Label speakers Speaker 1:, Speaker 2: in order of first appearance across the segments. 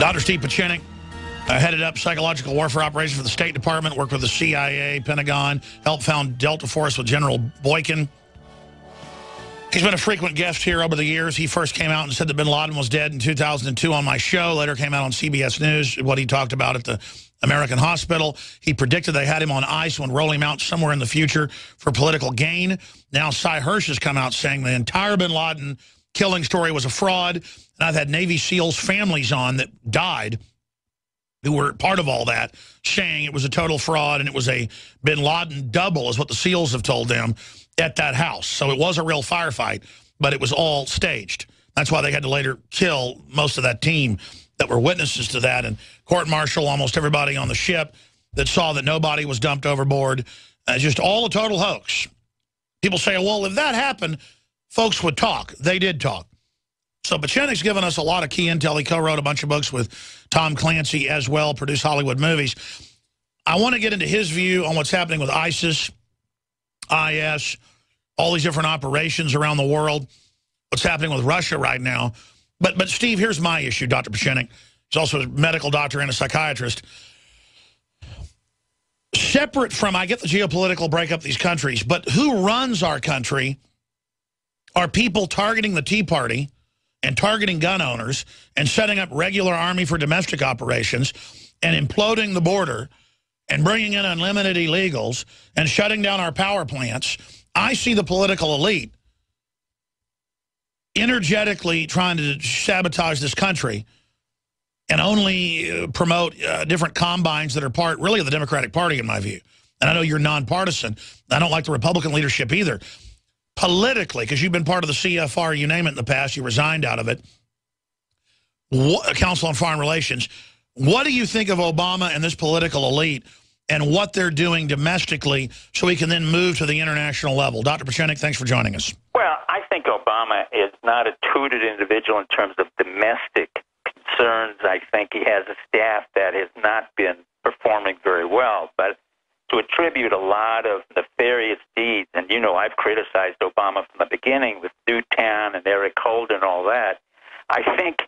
Speaker 1: Dr. Steve Pieczenik headed up psychological warfare operations for the State Department, worked with the CIA, Pentagon, helped found Delta Force with General Boykin. He's been a frequent guest here over the years. He first came out and said that bin Laden was dead in 2002 on my show. Later came out on CBS News, what he talked about at the American hospital. He predicted they had him on ice when rolling him out somewhere in the future for political gain. Now Cy Hirsch has come out saying the entire bin Laden killing story was a fraud. And I've had Navy SEALs families on that died who were part of all that, saying it was a total fraud and it was a bin Laden double, is what the SEALs have told them, at that house. So it was a real firefight, but it was all staged. That's why they had to later kill most of that team that were witnesses to that, and court-martial almost everybody on the ship that saw that nobody was dumped overboard. Just all a total hoax. People say, well, if that happened, folks would talk. They did talk. So Pieczenik's given us a lot of key intel. He co-wrote a bunch of books with Tom Clancy as well, produced Hollywood movies. I want to get into his view on what's happening with ISIS, IS, all these different operations around the world, what's happening with Russia right now. But Steve, here's my issue, Dr. Pieczenik. He's also a medical doctor and a psychiatrist. Separate from, I get the geopolitical breakup of these countries, but who runs our country are people targeting the Tea Party and targeting gun owners and setting up regular army for domestic operations and imploding the border and bringing in unlimited illegals and shutting down our power plants. I see the political elite energetically trying to sabotage this country and only promote different combines that are part, really, of the Democratic Party, in my view. And I know you're nonpartisan. I don't like the Republican leadership either. Politically, because you've been part of the CFR, you name it, in the past, you resigned out of it, Council on Foreign Relations. What do you think of Obama and this political elite and what they're doing domestically so we can then move to the international level? Dr. Pieczenik, thanks for joining us.
Speaker 2: Well, I think Obama is not a tutored individual in terms of domestic concerns. I think he has a staff that has not been performing very well. But to attribute a lot of nefarious deeds, and you know I've criticized Obama from the beginning with Newtown and Eric Holder and all that, I think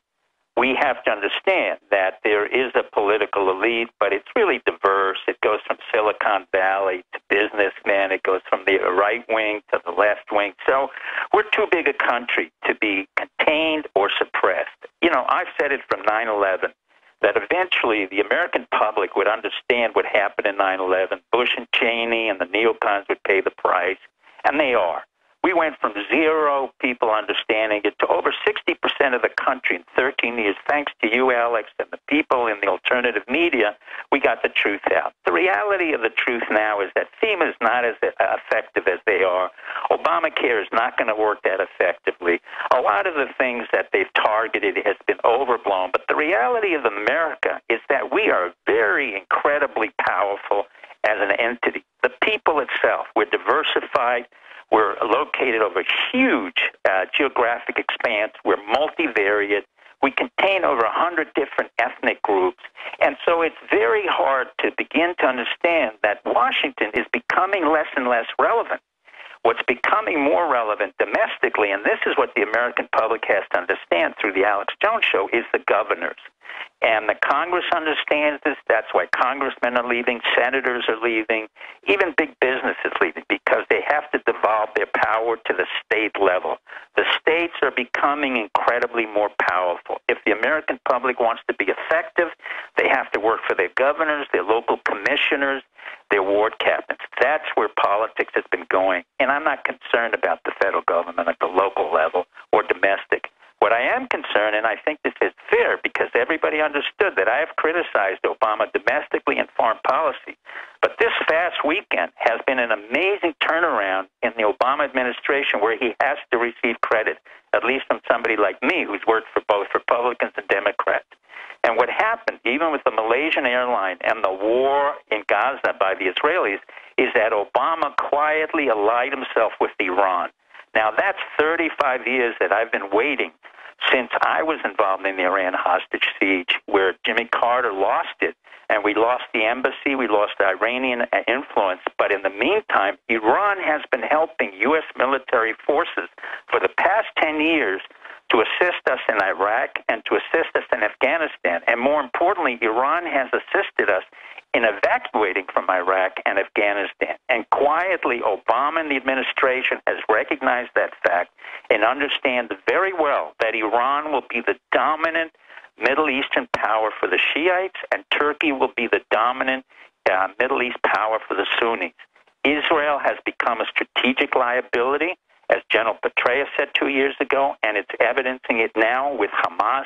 Speaker 2: we have to understand that there is a political elite, but it's really diverse. It goes from Silicon Valley to businessmen. It goes from the right wing to the left wing. So we're too big a country to be contained or suppressed. You know, I've said it from 9/11, that eventually the American public would understand what happened in 9/11. Bush and Cheney and the neocons would pay the price, and they are. We went from 0 people understanding it to over 60% of the country in 13 years. Thanks to you, Alex, and the people in the alternative media, we got the truth out. The reality of the truth now is that FEMA is not as effective as they are. Obamacare is not going to work that effectively. A lot of the things that they've targeted has been overblown. But the reality of America is that we are very incredibly powerful as an entity. The people itself, we're diversified. We're located over a huge geographic expanse. We're multivariate. We contain over 100 different ethnic groups. And so it's very hard to begin to understand that Washington is becoming less and less relevant. What's becoming more relevant domestically, and this is what the American public has to understand through the Alex Jones Show, is the governors. And the Congress understands this. That's why congressmen are leaving, senators are leaving, even big business is leaving, because they have to devolve their power to the state level. The states are becoming incredibly more powerful. If the American public wants to be effective, they have to work for their governors, their local commissioners, their ward captains. That's where politics has been going. And I'm not concerned about the federal government at the local level or domestic. What I am concerned, and I think this is fair because everybody understood that I have criticized Obama domestically and foreign policy, but this past weekend has been an amazing turnaround in the Obama administration where he has to receive credit, at least from somebody like me who's worked for both Republicans and Democrats. And what happened, even with the Malaysian airline and the war in Gaza by the Israelis, is that Obama quietly allied himself with Iran. Now, that's 35 years that I've been waiting since I was involved in the Iran hostage siege, where Jimmy Carter lost it, and we lost the embassy, we lost the Iranian influence. But in the meantime, Iran has been helping U.S. military forces for the past 10 years to assist us in Iraq and to assist us in Afghanistan. And And more importantly, Iran has assisted us in evacuating from Iraq and Afghanistan. And quietly, Obama and the administration has recognized that fact and understands very well that Iran will be the dominant Middle Eastern power for the Shiites, and Turkey will be the dominant Middle East power for the Sunnis. Israel has become a strategic liability, as General Petraeus said 2 years ago, and it's evidencing it now with Hamas,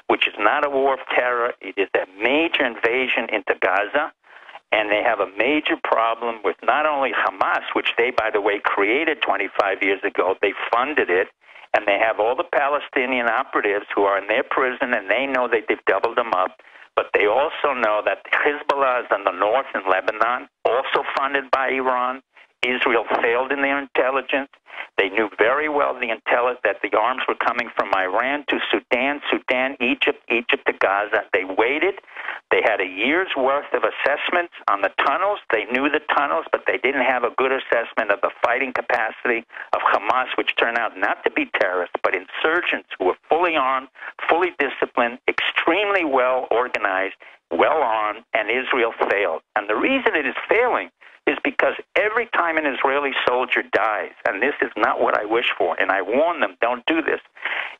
Speaker 2: which is not a war of terror. It is a major invasion into Gaza, and they have a major problem with not only Hamas, which they, by the way, created 25 years ago. They funded it, and they have all the Palestinian operatives who are in their prison, and they know that they've doubled them up. But they also know that Hezbollah is in the north in Lebanon, also funded by Iran. Israel failed in their intelligence. They knew very well that the arms were coming from Iran to Sudan, Egypt to Gaza. They waited. They had a year's worth of assessments on the tunnels. They knew the tunnels, but they didn't have a good assessment of the fighting capacity of Hamas, which turned out not to be terrorists, but insurgents who were fully armed, fully disciplined, extremely well organized, well armed, and Israel failed. And the reason it is failing is because every time an Israeli soldier dies, and this is not what I wish for, and I warn them, don't do this,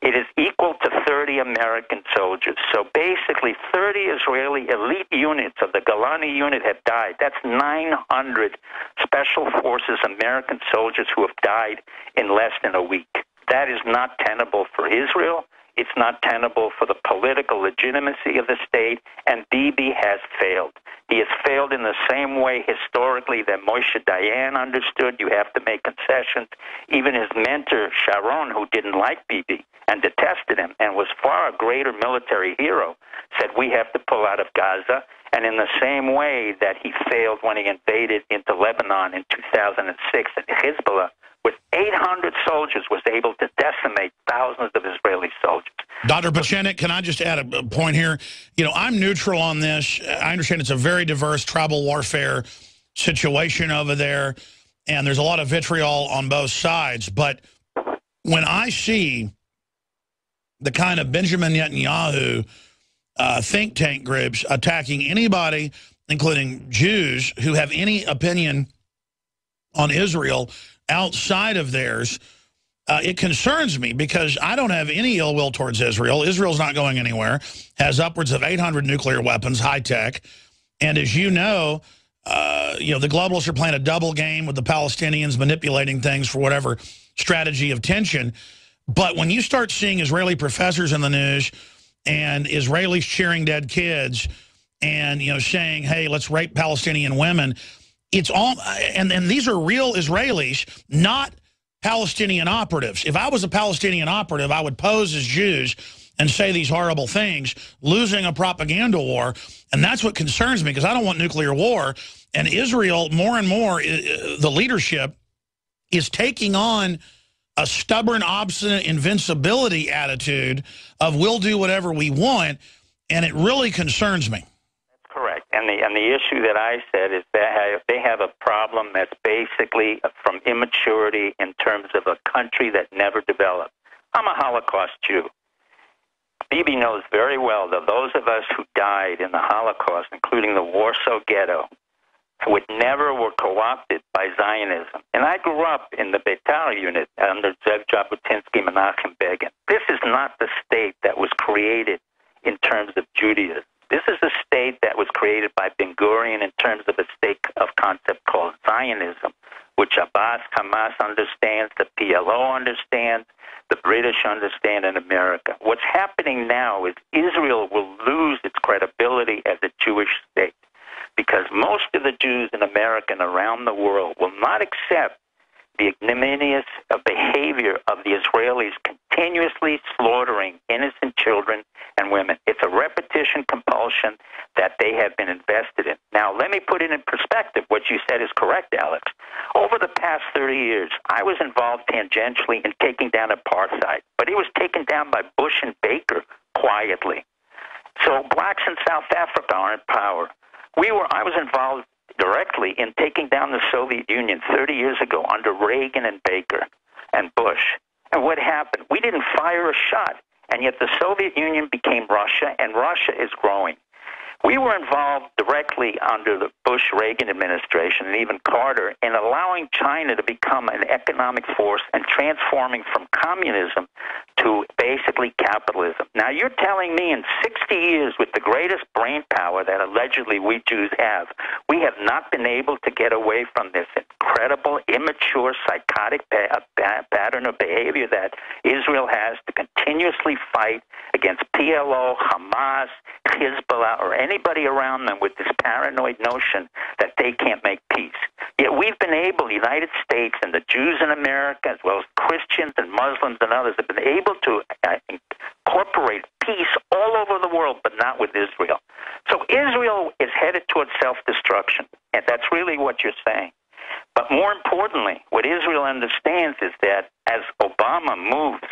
Speaker 2: it is equal to 30 American soldiers. So basically 30 Israeli elite units of the Golani unit have died. That's 900 Special Forces American soldiers who have died in less than a week. That is not tenable for Israel. It's not tenable for the political legitimacy of the state, and Bibi has failed. He has failed in the same way historically that Moshe Dayan understood. You have to make concessions. Even his mentor, Sharon, who didn't like Bibi and detested him and was far a greater military hero, said we have to pull out of Gaza. And in the same way that he failed when he invaded into Lebanon in 2006, and Hezbollah, with 800 soldiers, was able to decimate thousands of Israeli soldiers.
Speaker 1: Dr. Pieczenik, can I just add a point here? You know, I'm neutral on this. I understand it's a very diverse tribal warfare situation over there, and there's a lot of vitriol on both sides. But when I see the kind of Benjamin Netanyahu think tank groups attacking anybody, including Jews, who have any opinion on Israel outside of theirs, it concerns me because I don't have any ill will towards Israel. Israel's not going anywhere, has upwards of 800 nuclear weapons, high tech. And as you know, the globalists are playing a double game with the Palestinians, manipulating things for whatever strategy of tension. But when you start seeing Israeli professors in the news and Israelis cheering dead kids and, saying, hey, let's rape Palestinian women, it's all, and these are real Israelis, not Palestinian operatives. If I was a Palestinian operative, I would pose as Jews and say these horrible things, losing a propaganda war. And that's what concerns me, because I don't want nuclear war. And Israel, more and more, the leadership is taking on a stubborn, obstinate invincibility attitude of we'll do whatever we want. And it really concerns me.
Speaker 2: Correct. And the issue that I said is that they have a problem that's basically from immaturity in terms of a country that never developed. I'm a Holocaust Jew. Bibi knows very well that those of us who died in the Holocaust, including the Warsaw Ghetto, were co-opted by Zionism. And I grew up in the Beitar unit under Zev Jabotinsky, Menachem Begin. This is not the state that was created in terms of Judaism. This is a state that was created by Ben-Gurion in terms of a state of concept called Zionism, which Abbas, Hamas understands, the PLO understands, the British understand, in America. What's happening now is Israel will lose its credibility as a Jewish state because most of the Jews in America and around the world will not accept the ignominious behavior of the Israelis continuously slaughtering innocent children and women. It's a repetition compulsion that they have been invested in. Now, let me put it in perspective. What you said is correct, Alex. Over the past 30 years, I was involved tangentially in taking down apartheid, but it was taken down by Bush and Baker quietly. So blacks in South Africa are in power. I was involved directly in taking down the Soviet Union 30 years ago under Reagan and Baker and Bush. And what happened? We didn't fire a shot. and yet the Soviet Union became Russia, and Russia is growing. We were involved directly under the Bush-Reagan administration and even Carter in allowing China to become an economic force and transforming from communism to basically capitalism. Now, you're telling me in 60 years with the greatest brain power that allegedly we Jews have, we have not been able to get away from this incredible, immature, psychotic pattern of behavior that Israel has to continuously fight against PLO, Hamas, Hezbollah, or anybody around them with this paranoid notion that they can't make peace. Yet we've been able, the United States and the Jews in America, as well as Christians and Muslims and others, have been able to incorporate peace all over the world, but not with Israel. So Israel is headed towards self-destruction, and that's really what you're saying. But more importantly, what Israel understands is that as Obama moves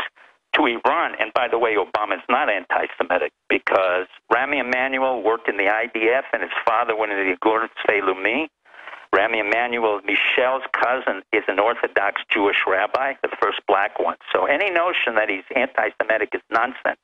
Speaker 2: to Iran, and by the way, Obama is not anti-Semitic because Rami Emanuel worked in the IDF and his father went into the Gurd Lumi. Rami Emanuel, Michelle's cousin, is an Orthodox Jewish rabbi, the first black one. So any notion that he's anti-Semitic is nonsense.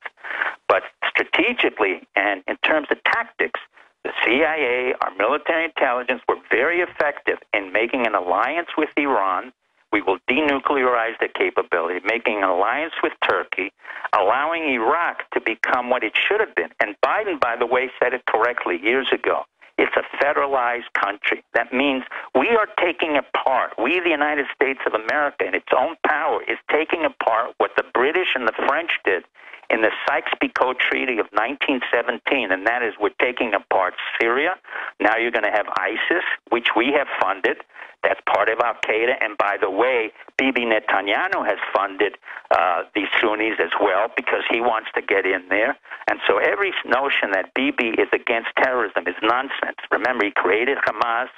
Speaker 2: But strategically and in terms of tactics, the CIA, our military intelligence, were very effective in making an alliance with Iran. We will denuclearize their capability, making an alliance with Turkey, allowing Iraq to become what it should have been. And Biden, by the way, said it correctly years ago. It's a federalized country. That means we are taking apart, we, the United States of America, in its own power, is taking apart what the British and the French did in the Sykes-Picot Treaty of 1917, and that is we're taking apart Syria. Now you're going to have ISIS, which we have funded. That's part of Al-Qaeda. And by the way, Bibi Netanyahu has funded the Sunnis as well because he wants to get in there. And so every notion that Bibi is against terrorism is nonsense. Remember, he created Hamas.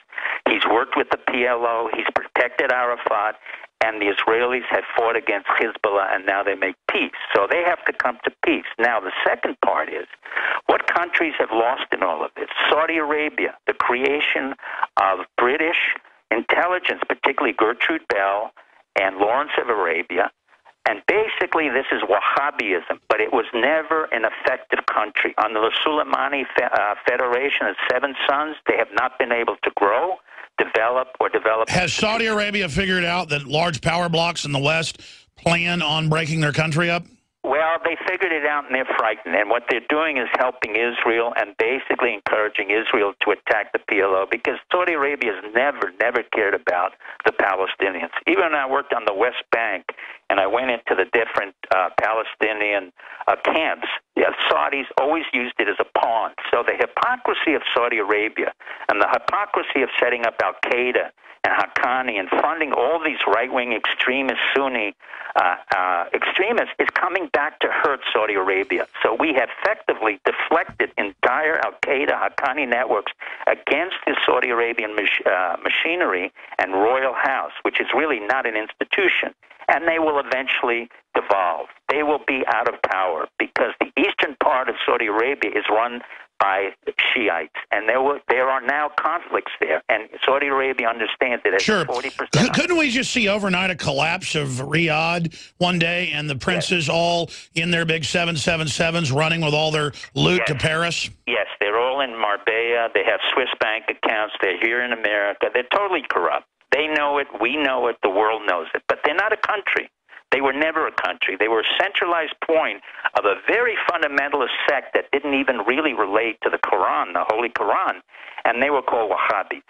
Speaker 2: He's worked with the PLO. He's protected Arafat. And the Israelis have fought against Hezbollah, and now they make peace. So they have to come to peace. Now, the second part is, what countries have lost in all of this? Saudi Arabia, the creation of British intelligence, particularly Gertrude Bell and Lawrence of Arabia. And basically, this is Wahhabism, but it was never an effective country. Under the Soleimani Federation of Seven Sons, they have not been able to grow, develop.
Speaker 1: Has Saudi Arabia figured out that large power blocks in the West plan on breaking their country up?
Speaker 2: Well, they figured it out and they're frightened. And what they're doing is helping Israel and basically encouraging Israel to attack the PLO because Saudi Arabia has never cared about the Palestinians. Even when I worked on the West Bank and I went into the different Palestinian camps, the Saudis always used it as a pawn. So the hypocrisy of Saudi Arabia and the hypocrisy of setting up Al-Qaeda and Haqqani and funding all these right-wing extremist Sunni extremists is coming back to hurt Saudi Arabia. So we have effectively deflected entire Al-Qaeda, Haqqani networks against the Saudi Arabian machinery and royal house, which is really not an institution. And they will eventually devolve. They will be out of power because the eastern part of Saudi Arabia is run by Shiites, and there are now conflicts there, and Saudi Arabia understands it as 40%.
Speaker 1: Couldn't we just see overnight a collapse of Riyadh one day, and the princes all in their big 777s running with all their loot to Paris?
Speaker 2: Yes, they're all in Marbella. They have Swiss bank accounts. They're here in America. They're totally corrupt. They know it. We know it. The world knows it. But they're not a country. They were never a country. They were a centralized point of a very fundamentalist sect that didn't even really relate to the Quran, the Holy Quran, and they were called Wahhabis.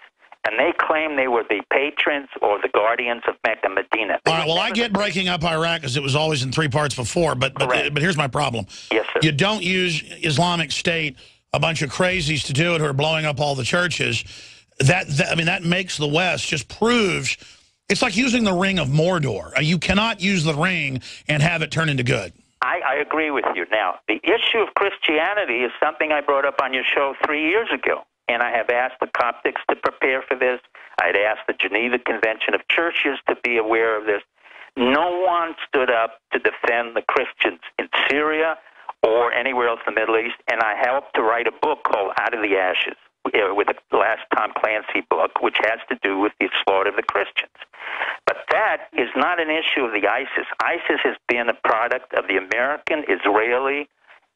Speaker 2: And they claimed they were the patrons or the guardians of Mecca and Medina.
Speaker 1: All right, well, I get breaking up Iraq because it was always in three parts before, but here's my problem.
Speaker 2: Yes, sir.
Speaker 1: You don't use Islamic State, a bunch of crazies to do it who are blowing up all the churches. I mean, that makes the West, just proves... It's like using the ring of Mordor. You cannot use the ring and have it turn into good.
Speaker 2: I agree with you. Now, the issue of Christianity is something I brought up on your show 3 years ago, and I have asked the Coptics to prepare for this. I'd asked the Geneva Convention of Churches to be aware of this. No one stood up to defend the Christians in Syria or anywhere else in the Middle East, and I helped to write a book called Out of the Ashes. with the last Tom Clancy book, which has to do with the slaughter of the Christians. But that is not an issue of the ISIS. ISIS has been a product of the American, Israeli,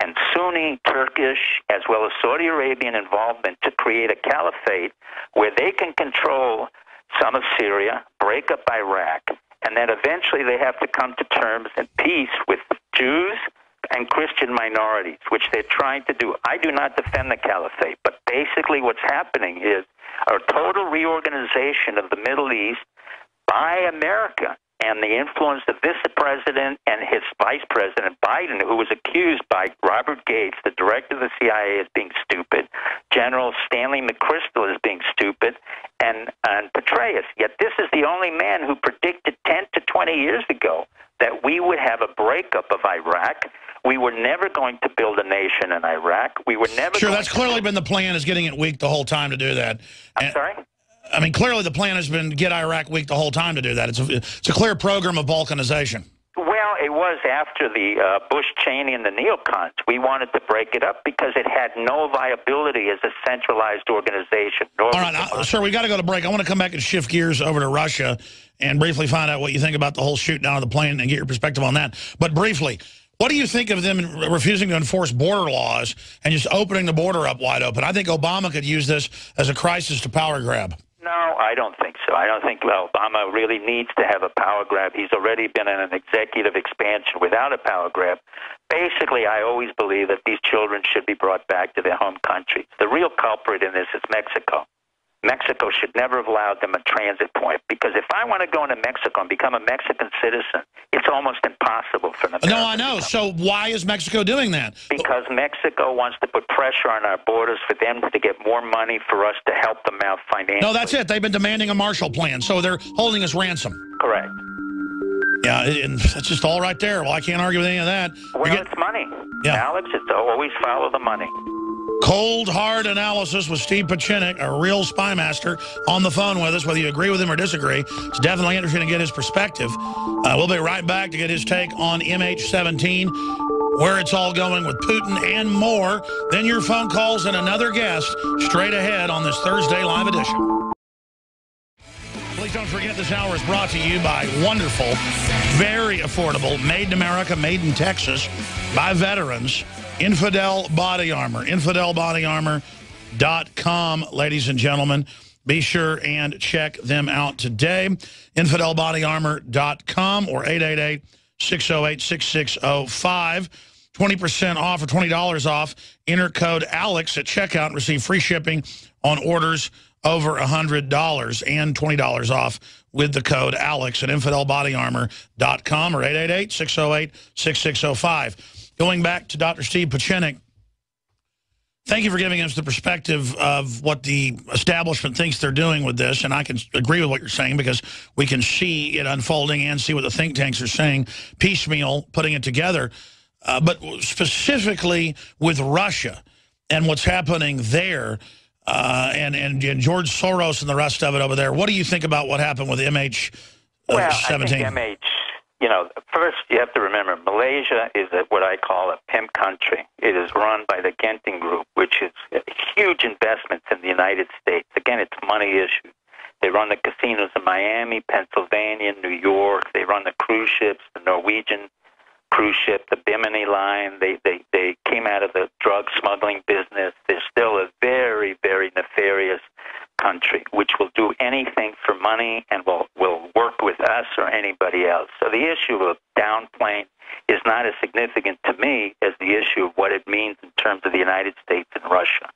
Speaker 2: and Sunni, Turkish, as well as Saudi Arabian involvement to create a caliphate where they can control some of Syria, break up Iraq, and then eventually they have to come to terms and peace with Jews and Christian minorities, which they're trying to do. I do not defend the caliphate, but basically what's happening is a total reorganization of the Middle East by America and the influence of this president and his vice president, Biden, who was accused by Robert Gates, the director of the CIA, as being stupid, General Stanley McChrystal as being stupid, and Petraeus. Yet this is the only man who predicted 10 to 20 years ago that we would have a breakup of Iraq. We were never going to build a nation in Iraq. We were never
Speaker 1: Sure, that's clearly been the plan, is getting it weak the whole time to do that.
Speaker 2: I'm sorry?
Speaker 1: I mean, clearly the plan has been get Iraq weak the whole time to do that. It's a clear program of balkanization.
Speaker 2: Well, it was after the Bush, Cheney, and the neocons. We wanted to break it up because it had no viability as a centralized organization.
Speaker 1: All right, sir, we got to go to break. I want to come back and shift gears over to Russia and briefly find out what you think about the whole shoot down of the plane and get your perspective on that. But briefly, what do you think of them refusing to enforce border laws and just opening the border up wide open? I think Obama could use this as a crisis to power grab.
Speaker 2: No, I don't think so. I don't think Obama really needs to have a power grab. He's already been in an executive expansion without a power grab. Basically, I always believe that these children should be brought back to their home countries. The real culprit in this is Mexico. Mexico should never have allowed them a transit point, because if I want to go into Mexico and become a Mexican citizen, it's almost impossible for them.
Speaker 1: No, I know. So why is Mexico doing that?
Speaker 2: Because Mexico wants to put pressure on our borders for them to get more money for us to help them out financially.
Speaker 1: No, that's it. They've been demanding a Marshall Plan, so they're holding us ransom.
Speaker 2: Correct.
Speaker 1: Yeah, and that's just all right there. Well, I can't argue with any of that.
Speaker 2: Well, it's money. Yeah. Alex, it's always follow the money.
Speaker 1: Cold, hard analysis with Steve Pieczenik, a real Spymaster, on the phone with us. Whether you agree with him or disagree, it's definitely interesting to get his perspective. We'll be right back to get his take on MH17, where it's all going with Putin, and more. Then your phone calls and another guest straight ahead on this Thursday live edition. Please don't forget, this hour is brought to you by wonderful, very affordable, made in America, made in Texas, by veterans, Infidel Body Armor. InfidelBodyArmor.com, ladies and gentlemen. Be sure and check them out today. InfidelBodyArmor.com or 888-608-6605. 20% off or $20 off. Enter code ALEX at checkout and receive free shipping on orders over $100 and $20 off with the code ALEX at InfidelBodyArmor.com or 888-608-6605. Going back to Dr. Steve Pieczenik, thank you for giving us the perspective of what the establishment thinks they're doing with this, and I can agree with what you're saying because we can see it unfolding and see what the think tanks are saying, piecemeal, putting it together. But specifically with Russia and what's happening there, and George Soros and the rest of it over there, what do you think about what happened with MH17?
Speaker 2: Well, I think MH... first you have to remember, Malaysia is what I call a pimp country. It is run by the Genting Group, which is huge investments in the United States. Again, it's money issue. They run the casinos in Miami, Pennsylvania, New York. They run the cruise ships, the Norwegian cruise ship, the Bimini line. They came out of the drug smuggling business. They're still a very, very nefarious country, which will do anything for money and will work with us or anybody else. So the issue of downplaying is not as significant to me as the issue of what it means in terms of the United States and Russia.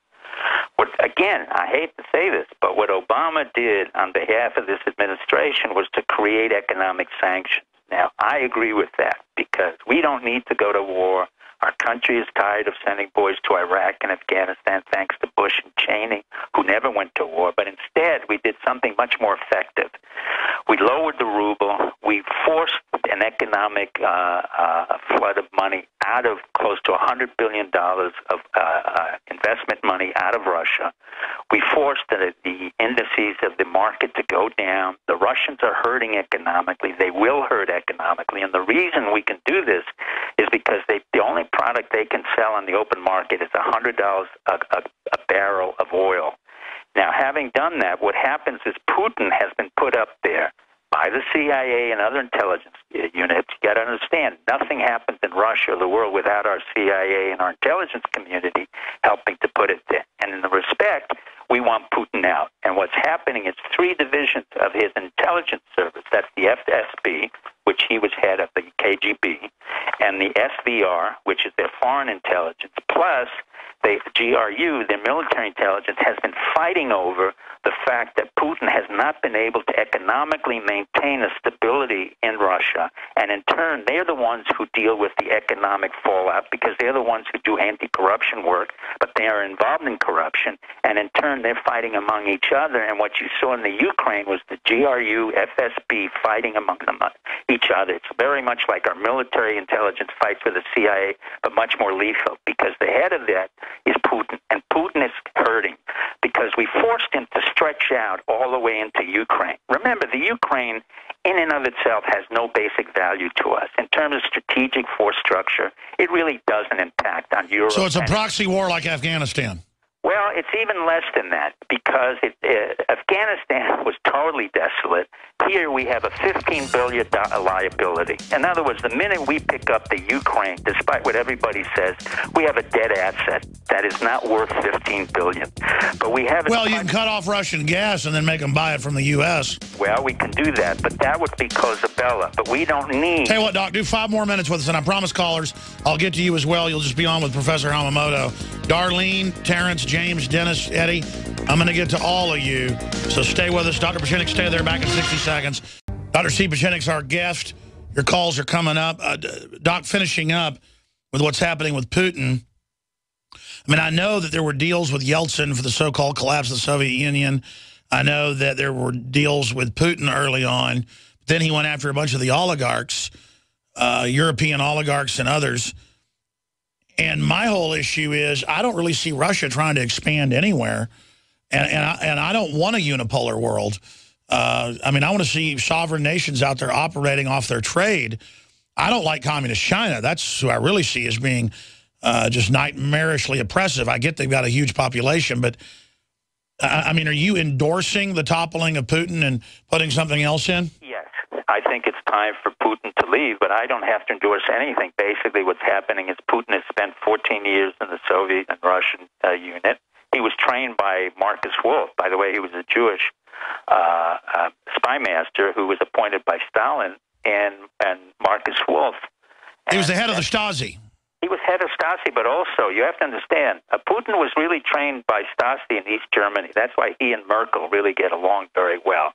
Speaker 2: Again, I hate to say this, but what Obama did on behalf of this administration was to create economic sanctions. Now, I agree with that because we don't need to go to war. Our country is tired of sending boys to Iraq and Afghanistan thanks to Bush and Cheney, who never went to war. But instead, we did something much more effective. We lowered the ruble. We forced an economic flood of money out of close to $100 billion of investment money out of Russia. We forced the indices of the market to go down. The Russians are hurting economically. They will hurt economically. And the reason we can do this is because the only product they can sell on the open market is $100 a barrel of oil. Now, having done that, what happens is Putin has been put up there by the CIA and other intelligence units. You got to understand, nothing happens in Russia or the world without our CIA and our intelligence community helping to put it there. And in the respect, we want Putin out. And what's happening is 3 divisions of his intelligence service. That's the FSB, which he was head of the KGB, and the SVR, which is their foreign intelligence, plus the GRU, their military intelligence, has been fighting over the fact that Putin has not been able to economically maintain a stability in Russia. And in turn, they're the ones who deal with the economic fallout because they're the ones who do anti-corruption work, but they are involved in corruption. And in turn, they're fighting among each other. And what you saw in the Ukraine was the GRU, FSB fighting among each other. It's very much like our military intelligence fights with the CIA, but much more lethal because the head of that is Putin. And Putin is hurting because we forced him to stretch out all the way into Ukraine. Remember, the Ukraine in and of itself has no basic value to us. In terms of strategic force structure, it really doesn't impact on Europe.
Speaker 1: So it's a proxy war like Afghanistan.
Speaker 2: Well, it's even less than that because Afghanistan was totally desolate. Here we have a $15 billion liability. In other words, the minute we pick up the Ukraine, despite what everybody says, we have a dead asset that is not worth $15 billion. But we have.
Speaker 1: Well, you can cut off Russian gas and then make them buy it from the U.S.
Speaker 2: Well, we can do that, but that would be Cosabella. But we don't need.
Speaker 1: Tell you what, Doc, do 5 more minutes with us, and I promise callers, I'll get to you as well. You'll just be on with Professor Hamamoto. Darlene, Terrence, James, Dennis, Eddie, I'm going to get to all of you. So stay with us. Dr. Pieczenik, stay there, back in 60 seconds. Dr. C. Pieczenik's our guest. Your calls are coming up. Doc, finishing up with what's happening with Putin. I mean, I know that there were deals with Yeltsin for the so-called collapse of the Soviet Union. I know that there were deals with Putin early on. Then he went after a bunch of the oligarchs, European oligarchs and others. And my whole issue is I don't really see Russia trying to expand anywhere. And I don't want a unipolar world. I mean, I want to see sovereign nations out there operating off their trade. I don't like communist China. That's who I really see as being just nightmarishly oppressive. I get they've got a huge population, but I mean, are you endorsing the toppling of Putin and putting something else in?
Speaker 2: Yes. I think it's time for Putin to leave, but I don't have to endorse anything. Basically, what's happening is Putin has spent 14 years in the Soviet and Russian unit. He was trained by Marcus Wolf. By the way, he was a Jewish spymaster who was appointed by Stalin and Marcus Wolf.
Speaker 1: He was the head of the Stasi.
Speaker 2: He was head of Stasi, but also, you have to understand, Putin was really trained by Stasi in East Germany. That's why he and Merkel really get along very well.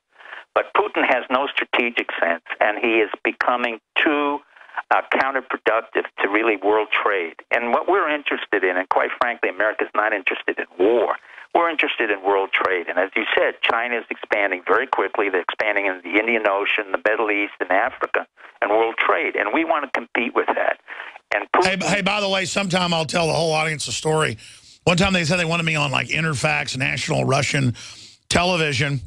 Speaker 2: But Putin has no strategic sense, and he is becoming too counterproductive to really world trade. And what we're interested in, and quite frankly, America's not interested in war. We're interested in world trade. And as you said, China is expanding very quickly. They're expanding in the Indian Ocean, the Middle East, and Africa, and world trade. And we want to compete with that. And Putin,
Speaker 1: hey, by the way, sometime I'll tell the whole audience a story. One time they said they wanted me on like Interfax, national Russian television.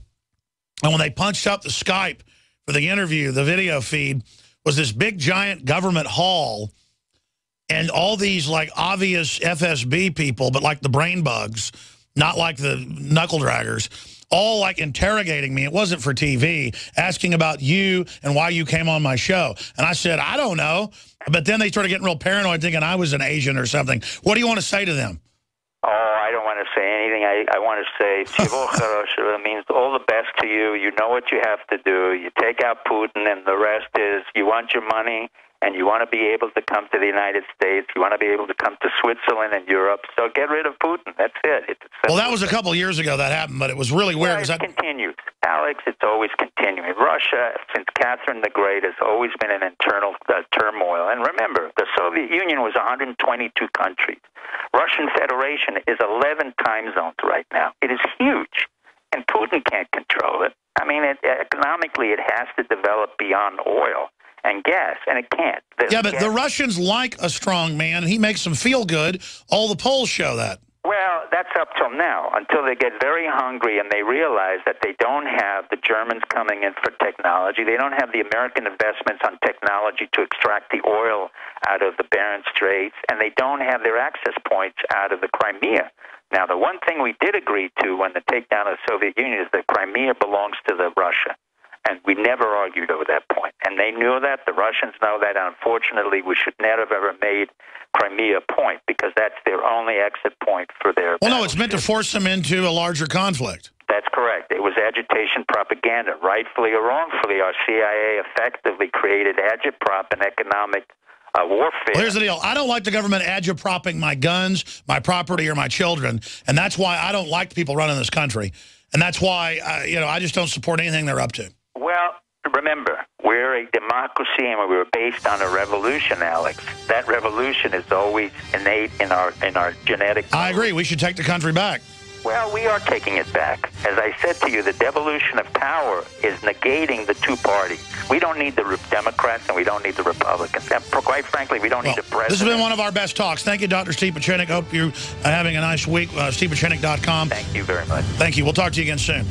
Speaker 1: And when they punched up the Skype for the interview, the video feed was this big, giant government hall. And all these like obvious FSB people, but like the brain bugs, not like the knuckle draggers, all like interrogating me. It wasn't for TV, asking about you and why you came on my show. And I said, I don't know. But then they started getting real paranoid, thinking I was an Asian or something. What do you want to say to them?
Speaker 2: Oh, I don't want to say anything. I want to say, it means all the best to you. You know what you have to do. You take out Putin, and the rest is you want your money, and you want to be able to come to the United States. You want to be able to come to Switzerland and Europe. So get rid of Putin. That's it.
Speaker 1: Well, that was a couple of years ago that happened, but it was really weird.
Speaker 2: Well, it continues. Alex, it's always continuing. Russia, since Catherine the Great, has always been in internal turmoil. And remember, the Soviet Union was 122 countries. Russian Federation is 11 time zones right now. It is huge, and Putin can't control it. I mean, economically, it has to develop beyond oil and gas, and it can't.
Speaker 1: Yeah, but the Russians like a strong man, and he makes them feel good. All the polls show that.
Speaker 2: Well, that's up till now, until they get very hungry and they realize that they don't have the Germans coming in for technology. They don't have the American investments on technology to extract the oil out of the Barents Straits, and they don't have their access points out of the Crimea. Now, the one thing we did agree to when the takedown of the Soviet Union is that Crimea belongs to Russia. And we never argued over that point. And they knew that. The Russians know that. Unfortunately, we should never have ever made Crimea a point, because that's their only exit point for their...
Speaker 1: Well, no, it's meant to force them into a larger conflict.
Speaker 2: That's correct. It was agitation propaganda. Rightfully or wrongfully, our CIA effectively created agitprop and economic warfare.
Speaker 1: Well, here's the deal. I don't like the government agitpropping my guns, my property, or my children. And that's why I don't like the people running this country. And that's why, I just don't support anything they're up to.
Speaker 2: Well, remember, we're a democracy and we were based on a revolution, Alex. That revolution is always innate in our genetic code.
Speaker 1: I agree. We should take the country back.
Speaker 2: Well, we are taking it back. As I said to you, the devolution of power is negating the two parties. We don't need the Democrats and we don't need the Republicans. And quite frankly, we don't need the president.
Speaker 1: This has been one of our best talks. Thank you, Dr. Steve Pieczenik. Hope you're having a nice week. StevePieczenik.com.
Speaker 2: Thank you very much.
Speaker 1: Thank you. We'll talk to you again soon.